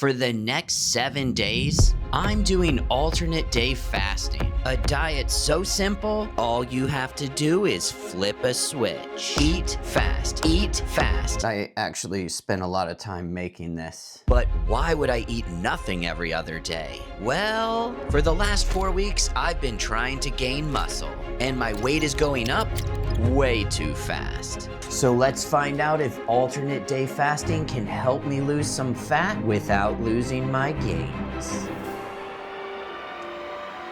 For the next 7 days, I'm doing alternate day fasting. A diet so simple, all you have to do is flip a switch. Eat fast, eat fast. I actually spent a lot of time making this. But why would I eat nothing every other day? Well, for the last 4 weeks, I've been trying to gain muscle, and my weight is going up way too fast. So let's find out if alternate day fasting can help me lose some fat without losing my gains.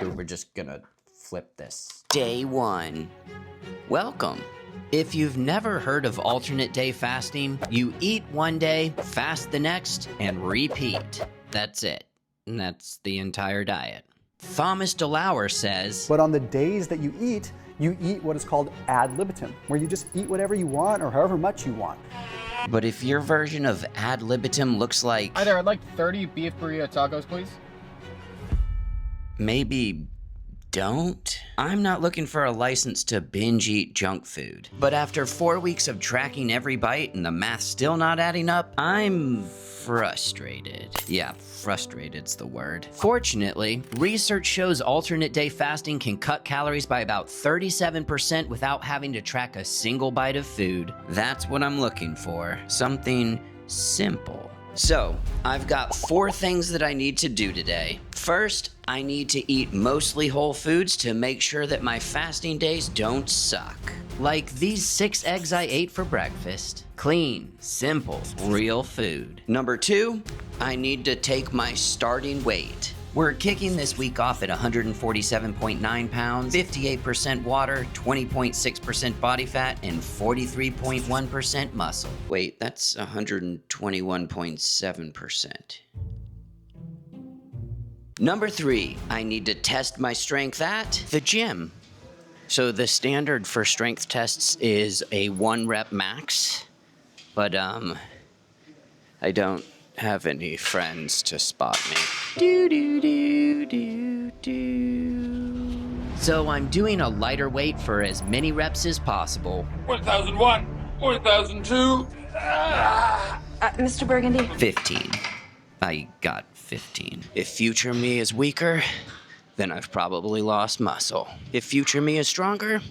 We're just gonna flip this. Day 1. Welcome. If you've never heard of alternate day fasting, you eat one day, fast the next, and repeat. That's it. And that's the entire diet. Thomas DeLauer says, but on the days that you eat what is called ad libitum, where you just eat whatever you want or however much you want. But if your version of ad libitum looks like... Hi there, I'd like 30 beef burrito tacos, please. Maybe don't? I'm not looking for a license to binge eat junk food. But after 4 weeks of tracking every bite and the math still not adding up, I'm frustrated. Yeah, frustrated's the word. Fortunately, research shows alternate day fasting can cut calories by about 37% without having to track a single bite of food. That's what I'm looking for. Something simple. So, I've got 4 things that I need to do today. First, I need to eat mostly whole foods to make sure that my fasting days don't suck. Like these 6 eggs I ate for breakfast. Clean, simple, real food. Number 2, I need to take my starting weight. We're kicking this week off at 147.9 pounds, 58% water, 20.6% body fat, and 43.1% muscle. Wait, that's 121.7%. Number 3, I need to test my strength at the gym. So the standard for strength tests is a 1 rep max, but I don't have any friends to spot me. So I'm doing a lighter weight for as many reps as possible. 1001, 1002. Mr. Burgundy. 15. I got 15. If future me is weaker, then I've probably lost muscle. If future me is stronger,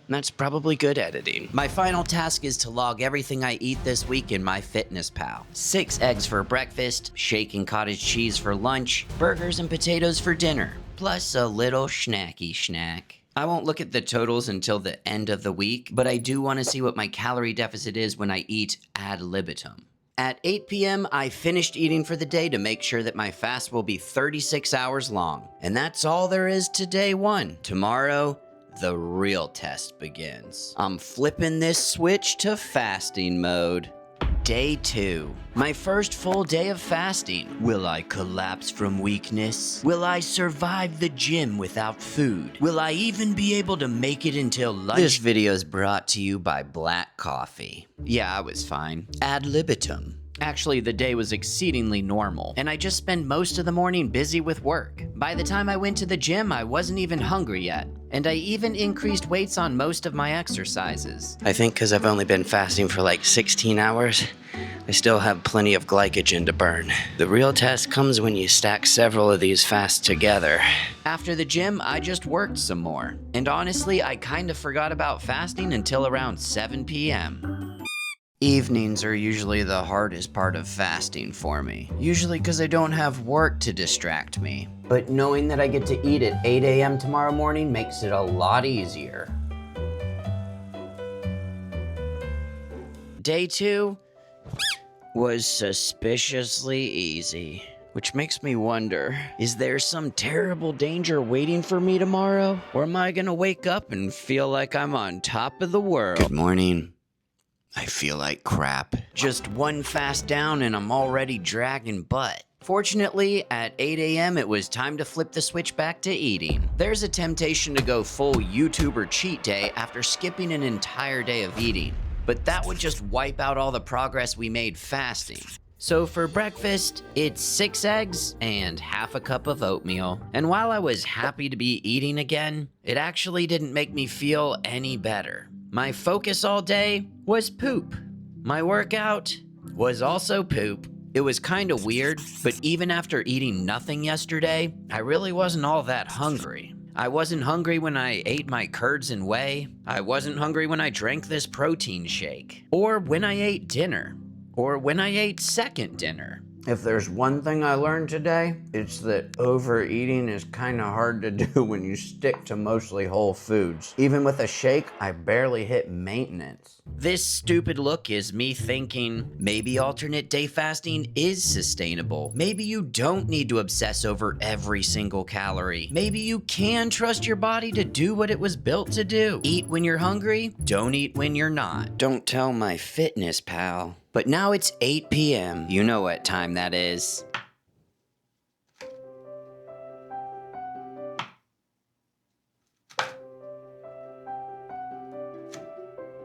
that's probably good editing. My final task is to log everything I eat this week in MyFitnessPal. 6 eggs for breakfast, shake and cottage cheese for lunch, burgers and potatoes for dinner, plus a little snacky snack. I won't look at the totals until the end of the week, but I do want to see what my calorie deficit is when I eat ad libitum. At 8 p.m., I finished eating for the day to make sure that my fast will be 36 hours long. And that's all there is to day 1. Tomorrow, the real test begins. I'm flipping this switch to fasting mode. Day 2. My first full day of fasting. Will I collapse from weakness? Will I survive the gym without food? Will I even be able to make it until lunch? This video is brought to you by black coffee. Yeah, I was fine. Ad libitum. Actually, the day was exceedingly normal, and I just spent most of the morning busy with work. By the time I went to the gym, I wasn't even hungry yet, and I even increased weights on most of my exercises. I think because I've only been fasting for like 16 hours, I still have plenty of glycogen to burn. The real test comes when you stack several of these fasts together. After the gym, I just worked some more, and honestly, I kind of forgot about fasting until around 7 p.m. Evenings are usually the hardest part of fasting for me. Usually because I don't have work to distract me. But knowing that I get to eat at 8 a.m. tomorrow morning makes it a lot easier. Day 2 was suspiciously easy. Which makes me wonder, is there some terrible danger waiting for me tomorrow? Or am I gonna wake up and feel like I'm on top of the world? Good morning. I feel like crap. Just one fast down and I'm already dragging butt. Fortunately, at 8 a.m. it was time to flip the switch back to eating. There's a temptation to go full YouTuber cheat day after skipping an entire day of eating, but that would just wipe out all the progress we made fasting. So for breakfast, it's 6 eggs and half a cup of oatmeal. And while I was happy to be eating again, it actually didn't make me feel any better. My focus all day was poop. My workout was also poop. It was kinda weird, but even after eating nothing yesterday, I really wasn't all that hungry. I wasn't hungry when I ate my curds and whey. I wasn't hungry when I drank this protein shake. Or when I ate dinner. Or when I ate second dinner. If there's one thing I learned today, it's that overeating is kinda hard to do when you stick to mostly whole foods. Even with a shake, I barely hit maintenance. This stupid look is me thinking, maybe alternate day fasting is sustainable. Maybe you don't need to obsess over every single calorie. Maybe you can trust your body to do what it was built to do. Eat when you're hungry, don't eat when you're not. Don't tell my fitness pal. But now it's 8 p.m. You know what time that is.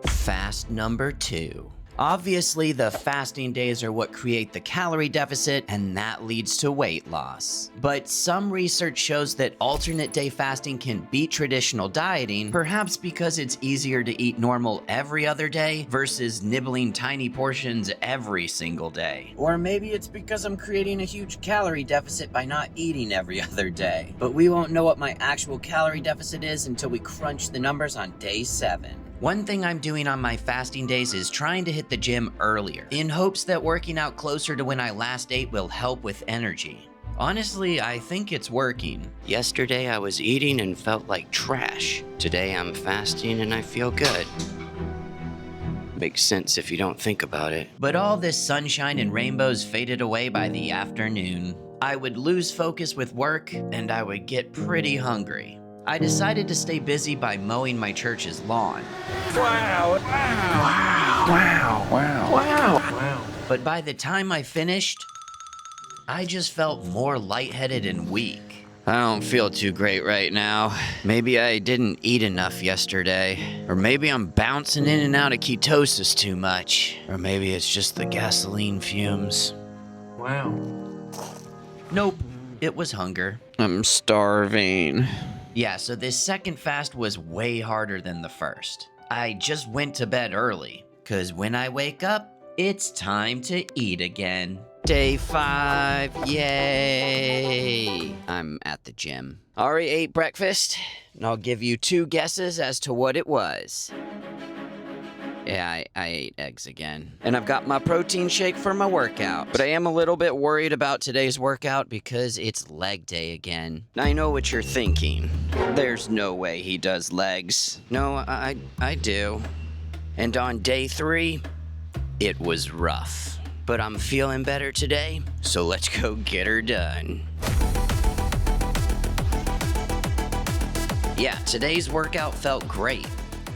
Fast number 2. Obviously, the fasting days are what create the calorie deficit, and that leads to weight loss. But some research shows that alternate day fasting can beat traditional dieting, perhaps because it's easier to eat normal every other day versus nibbling tiny portions every single day. Or maybe it's because I'm creating a huge calorie deficit by not eating every other day. But we won't know what my actual calorie deficit is until we crunch the numbers on day 7. One thing I'm doing on my fasting days is trying to hit the gym earlier, in hopes that working out closer to when I last ate will help with energy. Honestly, I think it's working. Yesterday I was eating and felt like trash. Today I'm fasting and I feel good. Makes sense if you don't think about it. But all this sunshine and rainbows faded away by the afternoon. I would lose focus with work and I would get pretty hungry. I decided to stay busy by mowing my church's lawn. Wow. But by the time I finished, I just felt more lightheaded and weak. I don't feel too great right now. Maybe I didn't eat enough yesterday. Or maybe I'm bouncing in and out of ketosis too much. Or maybe it's just the gasoline fumes. Wow. Nope, it was hunger. I'm starving. Yeah, so this second fast was way harder than the first. I just went to bed early, cause when I wake up, it's time to eat again. Day 5, yay! I'm at the gym. Already ate breakfast, and I'll give you 2 guesses as to what it was. Yeah, I ate eggs again. And I've got my protein shake for my workout. But I am a little bit worried about today's workout because it's leg day again. I know what you're thinking. There's no way he does legs. No, I do. And on day 3, it was rough. But I'm feeling better today, so let's go get her done. Yeah, today's workout felt great.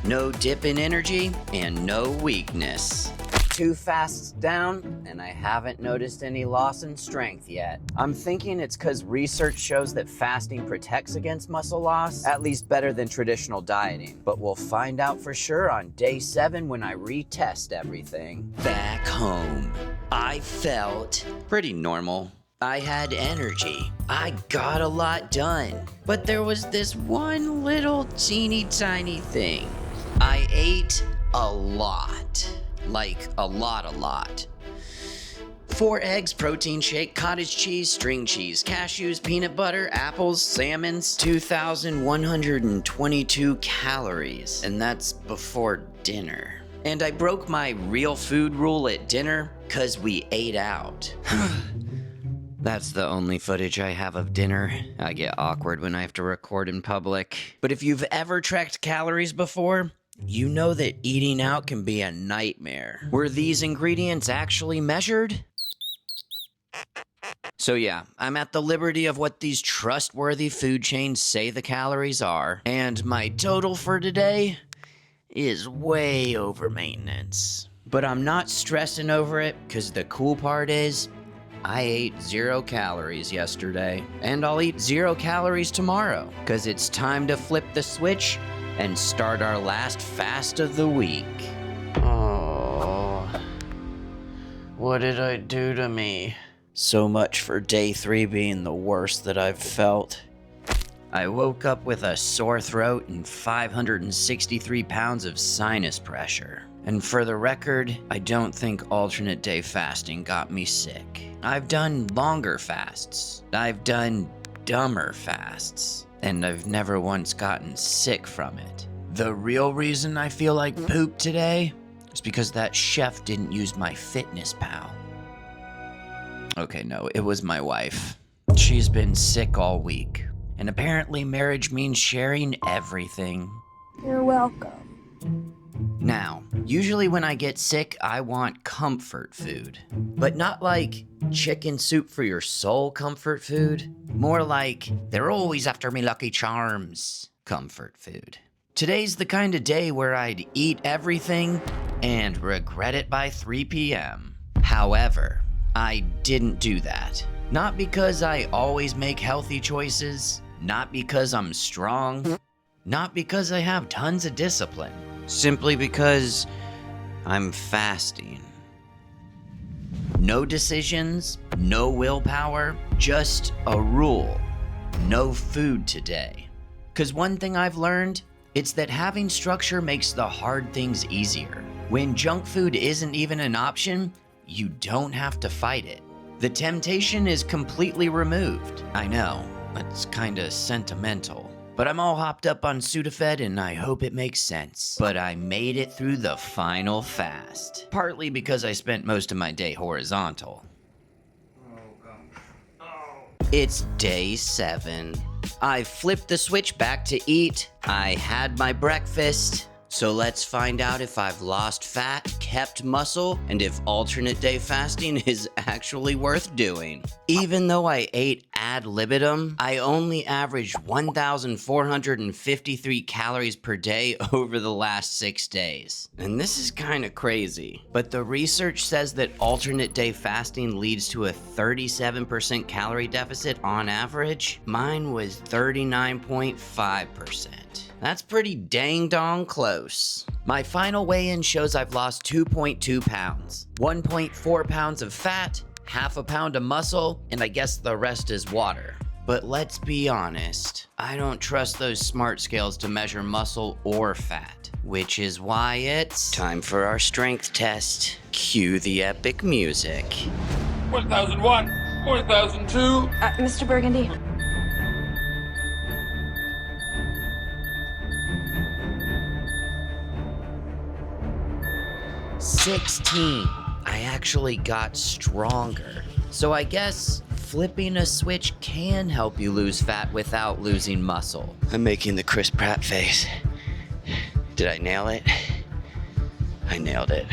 No dip in energy and no weakness. 2 fasts down, and I haven't noticed any loss in strength yet. I'm thinking it's because research shows that fasting protects against muscle loss, at least better than traditional dieting. But we'll find out for sure on day 7 when I retest everything. Back home, I felt pretty normal. I had energy. I got a lot done. But there was this one little teeny tiny thing. I ate a lot. Like a lot. 4 eggs, protein shake, cottage cheese, string cheese, cashews, peanut butter, apples, salmons, 2,122 calories. And that's before dinner. And I broke my real food rule at dinner because we ate out. That's the only footage I have of dinner. I get awkward when I have to record in public. But if you've ever tracked calories before, you know that eating out can be a nightmare. Were these ingredients actually measured? So yeah, I'm at the liberty of what these trustworthy food chains say the calories are. And my total for today is way over maintenance. But I'm not stressing over it, because the cool part is, I ate 0 calories yesterday, and I'll eat 0 calories tomorrow, because it's time to flip the switch and start our last fast of the week. Oh, what did I do to me? So much for day 3 being the worst that I've felt. I woke up with a sore throat and 563 pounds of sinus pressure. And for the record, I don't think alternate day fasting got me sick. I've done longer fasts. I've done dumber fasts. And I've never once gotten sick from it. The real reason I feel like poop today is because that chef didn't use my Fitness Pal. Okay, no, it was my wife. She's been sick all week. And apparently marriage means sharing everything. You're welcome. Now, usually when I get sick, I want comfort food. But not like chicken soup for your soul comfort food. More like, they're always after me Lucky Charms comfort food. Today's the kind of day where I'd eat everything and regret it by 3 p.m. However, I didn't do that. Not because I always make healthy choices, not because I'm strong, not because I have tons of discipline. Simply because I'm fasting. No decisions, no willpower, just a rule. No food today. 'Cause one thing I've learned, it's that having structure makes the hard things easier. When junk food isn't even an option, you don't have to fight it. The temptation is completely removed. I know, that's kinda sentimental. But I'm all hopped up on Sudafed and I hope it makes sense. But I made it through the final fast. Partly because I spent most of my day horizontal. It's day 7. I flipped the switch back to eat. I had my breakfast. So let's find out if I've lost fat, kept muscle, and if alternate day fasting is actually worth doing. Even though I ate ad libitum, I only averaged 1,453 calories per day over the last 6 days. And this is kind of crazy, but the research says that alternate day fasting leads to a 37% calorie deficit on average. Mine was 39.5%. That's pretty dang dong close. My final weigh-in shows I've lost 2.2 pounds, 1.4 pounds of fat, half a pound of muscle, and I guess the rest is water. But let's be honest, I don't trust those smart scales to measure muscle or fat, which is why it's time for our strength test. Cue the epic music. 1001, 1002. Mr. Burgundy. 16. I actually got stronger. So I guess flipping a switch can help you lose fat without losing muscle. I'm making the Chris Pratt face. Did I nail it? I nailed it.